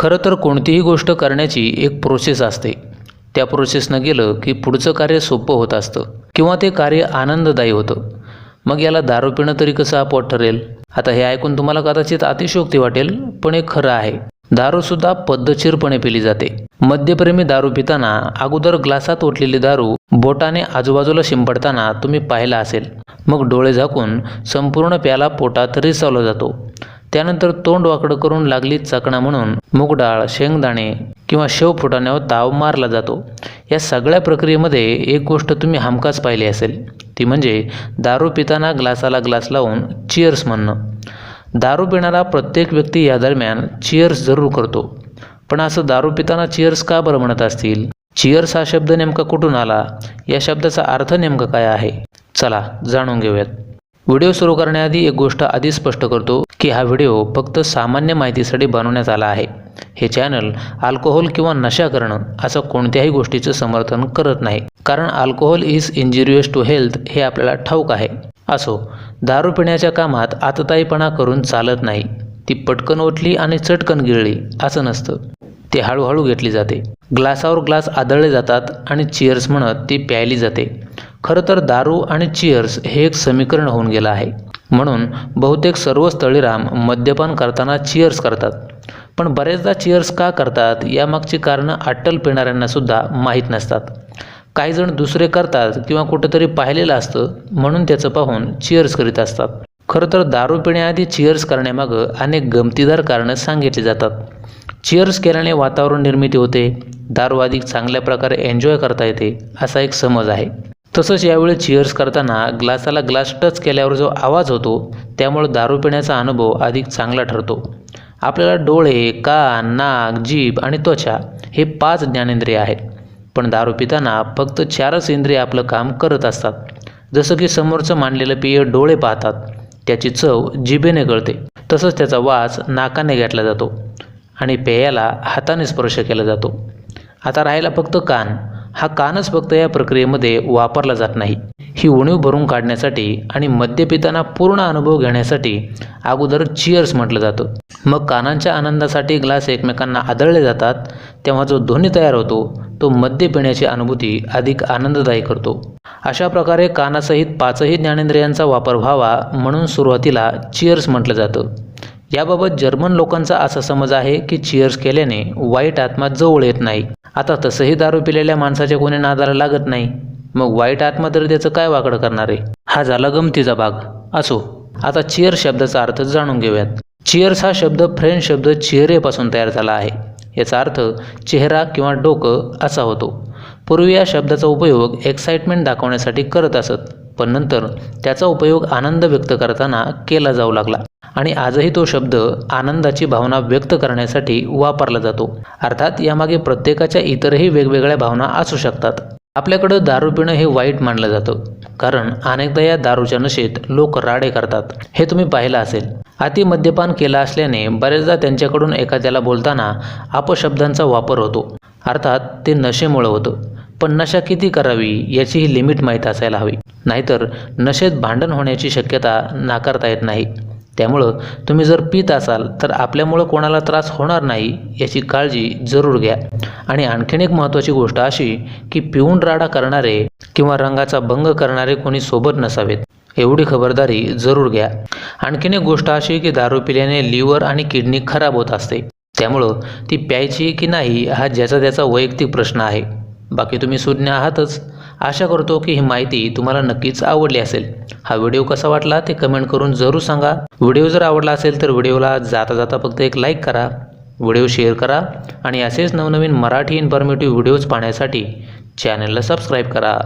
खरं तर कोणतीही गोष्ट करण्याची एक प्रोसेस असते. त्या प्रोसेसनं गेलं की पुढचं कार्य सोपं होत असतं किंवा ते कार्य आनंददायी होतं. मग याला दारू पिणं तरी कसं अपवाद ठरेल? आता हे ऐकून तुम्हाला कदाचित अतिशयोक्ती वाटेल, पण हे खरं आहे. दारूसुद्धा पद्धतशीरपणे पिली जाते. मद्यप्रेमी दारू पिताना अगोदर ग्लासात ओतलेली दारू बोटाने आजूबाजूला शिंपडताना तुम्ही पाहिला असेल. मग डोळे झाकून संपूर्ण प्याला पोटात रिसवला जातो. त्यानंतर तोंड वाकडं करून लागली चकणा म्हणून मूगडाळ, शेंगदाणे किंवा शेव फुटाण्यावर ताव मारला जातो. या सगळ्या प्रक्रियेमध्ये एक गोष्ट तुम्ही हमखास पाहिली असेल, ती म्हणजे दारू पिताना ग्लासाला ग्लास लावून चिअर्स म्हणणं. दारू पिणारा प्रत्येक व्यक्ती या दरम्यान चिअर्स जरूर करतो. पण असं दारू पिताना चिअर्स का बरं म्हणत असतील? चिअर्स हा शब्द नेमका कुठून आला? या शब्दाचा अर्थ नेमका काय आहे? चला जाणून घेऊयात. व्हिडिओ सुरू करण्याआधी एक गोष्ट आधी स्पष्ट करतो की हा व्हिडिओ फक्त सामान्य माहितीसाठी बनवण्यात आला आहे. हे चॅनल अल्कोहोल किंवा नशा करणं असं कोणत्याही गोष्टीचं समर्थन करत नाही, कारण alcohol is injurious to health हे आपल्याला ठाऊक आहे. असो, दारू पिण्याच्या कामात आतताईपणा करून चालत नाही. ती पटकन ओतली आणि चटकन गिळली असं नसतं. ती हळूहळू घेतली जाते. ग्लासावर ग्लास आदळले जातात आणि चिअर्स म्हणत ती प्यायली जाते. खरं तर दारू आणि चिअर्स हे एक समीकरण होऊन गेलं आहे. म्हणून बहुतेक सर्वच तळीराम मद्यपान करताना चिअर्स करतात. पण बरेचदा चिअर्स का करतात यामागची कारणं अट्टल पिणाऱ्यांनासुद्धा माहीत नसतात. काही जण दुसरे करतात किंवा कुठंतरी पाहिलेलं असतं म्हणून त्याचं पाहून चिअर्स करीत असतात. खरं तर दारू पिण्याआधी चिअर्स करण्यामागं अनेक गमतीदार कारणं सांगितली जातात. चिअर्स केल्याने वातावरण निर्मिती होते, दारू अधिक चांगल्या प्रकारे एन्जॉय करता येते असा एक समज आहे. तसंच यावेळी चिअर्स करताना ग्लासाला ग्लास टच केल्यावर जो आवाज होतो त्यामुळे दारू पिण्याचा अनुभव अधिक चांगला ठरतो. आपल्याला डोळे, कान, नाक, जीभ आणि त्वचा हे 5 ज्ञानेंद्रिय आहेत. पण दारू पिताना फक्त 4च इंद्रिय आपलं काम करत असतात. जसं की समोरचं मांडलेलं पेय डोळे पाहतात, त्याची चव जिभेने कळते, तसंच त्याचा वास नाकाने घेतला जातो आणि पेयाला हाताने स्पर्श केला जातो. आता राहिला फक्त कान. हा कानच फक्त या प्रक्रियेमध्ये वापरला जात नाही. ही उणीव भरून काढण्यासाठी आणि मद्य पिताना पूर्ण अनुभव घेण्यासाठी अगोदर चिअर्स म्हटलं जातं. मग कानांच्या आनंदासाठी ग्लास एकमेकांना आदळले जातात, तेव्हा जो ध्वनी तयार होतो तो मद्य पिण्याची अनुभूती अधिक आनंददायी करतो. अशा प्रकारे कानासहित 5ही ज्ञानेंद्रियांचा वापर व्हावा म्हणून सुरुवातीला चिअर्स म्हटलं जातं. याबाबत जर्मन लोकांचा असा समज आहे की चिअर्स केल्याने वाईट आत्मा जवळ येत नाही. आता तसंही दारू पिलेल्या माणसाच्या कोणी नादाला लागत नाही, मग वाईट आत्मा तरी त्याचं काय वाकडं करणार आहे? हा झाला गमतीचा भाग. असो, आता चिअर्स शब्दाचा अर्थ जाणून घेऊयात. चिअर्स हा शब्द फ्रेंच शब्द चेहरेपासून तयार झाला आहे. याचा अर्थ चेहरा किंवा डोकं असा होतो. पूर्वी या शब्दाचा उपयोग एक्साइटमेंट दाखवण्यासाठी करत असत, पण नंतर त्याचा उपयोग आनंद व्यक्त करताना केला जाऊ लागला आणि आजही तो शब्द आनंदाची भावना व्यक्त करण्यासाठी वापरला जातो. अर्थात यामागे प्रत्येकाच्या इतरही वेगवेगळ्या भावना असू शकतात. आपल्याकडं दारू पिणं हे वाईट मानलं जातं, कारण अनेकदा या दारूच्या नशेत लोक राडे करतात. हे तुम्ही पाहिलं असेल. अति मद्यपान केलं असल्याने बरेचदा त्यांच्याकडून एखाद्याला बोलताना अपशब्दांचा वापर होतो. अर्थात ते नशेमुळे होतं. पण नशा किती करावी याची ही लिमिट माहीत असायला हवी, नाहीतर नशेत भांडण होण्याची शक्यता नाकारता येत नाही. त्यामुळं तुम्ही जर पित असाल तर आपल्यामुळं कोणाला त्रास होणार नाही याची काळजी जरूर घ्या. आणि आणखीन एक महत्त्वाची गोष्ट अशी की पिऊन राडा करणारे किंवा रंगाचा भंग करणारे कोणी सोबत नसावेत, एवढी खबरदारी जरूर घ्या. आणखीन एक गोष्ट अशी की दारू पिल्याने लिव्हर आणि किडनी खराब होत असते. त्यामुळं ती प्यायची की नाही हा ज्याचा त्याचा वैयक्तिक प्रश्न आहे. बाकी तुम्ही सुज्ञ आहातच. आशा करतो की ही माहिती तुम्हाला नक्कीच आवडली असेल. हा व्हिडिओ कसा वाटला ते कमेंट करून जरूर सांगा. व्हिडिओ जर आवडला असेल तर व्हिडिओला जाता जाता फक्त एक लाईक करा, व्हिडिओ शेअर करा आणि असेच नवनवीन मराठी इन्फॉर्मेटिव्ह व्हिडिओज पाहण्यासाठी चॅनलला सबस्क्राईब करा.